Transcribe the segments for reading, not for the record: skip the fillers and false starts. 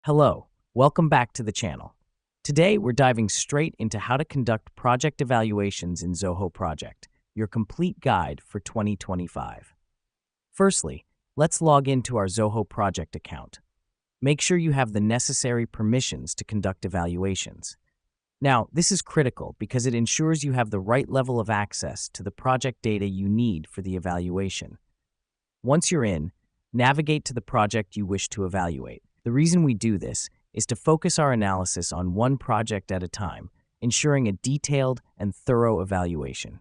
Hello, welcome back to the channel. Today, we're diving straight into how to conduct project evaluations in Zoho Project, your complete guide for 2025. Firstly, let's log into our Zoho Project account. Make sure you have the necessary permissions to conduct evaluations. Now, this is critical because it ensures you have the right level of access to the project data you need for the evaluation. Once you're in, navigate to the project you wish to evaluate. The reason we do this is to focus our analysis on one project at a time, ensuring a detailed and thorough evaluation.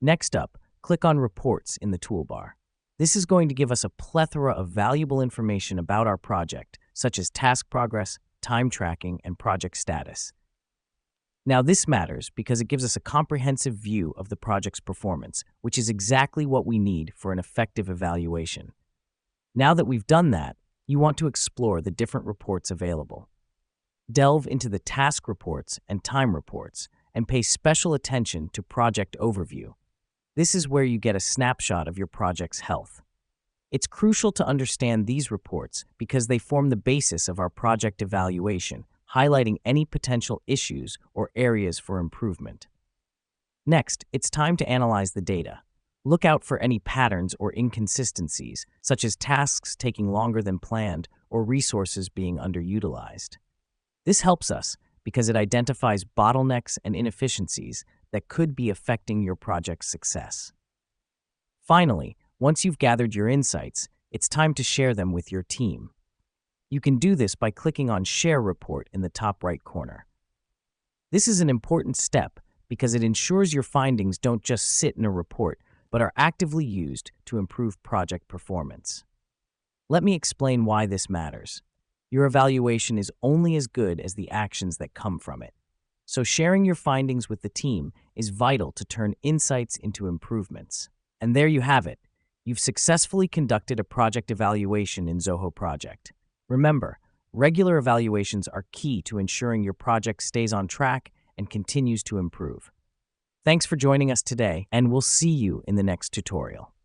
Next up, click on Reports in the toolbar. This is going to give us a plethora of valuable information about our project, such as task progress, time tracking, and project status. Now, this matters because it gives us a comprehensive view of the project's performance, which is exactly what we need for an effective evaluation. Now that we've done that, you want to explore the different reports available. Delve into the task reports and time reports and pay special attention to project overview. This is where you get a snapshot of your project's health. It's crucial to understand these reports because they form the basis of our project evaluation, highlighting any potential issues or areas for improvement. Next, it's time to analyze the data. Look out for any patterns or inconsistencies, such as tasks taking longer than planned or resources being underutilized. This helps us because it identifies bottlenecks and inefficiencies that could be affecting your project's success. Finally, once you've gathered your insights, it's time to share them with your team. You can do this by clicking on Share Report in the top right corner. This is an important step because it ensures your findings don't just sit in a report, but are actively used to improve project performance. Let me explain why this matters. Your evaluation is only as good as the actions that come from it. So sharing your findings with the team is vital to turn insights into improvements. And there you have it. You've successfully conducted a project evaluation in Zoho Project. Remember, regular evaluations are key to ensuring your project stays on track and continues to improve. Thanks for joining us today, and we'll see you in the next tutorial.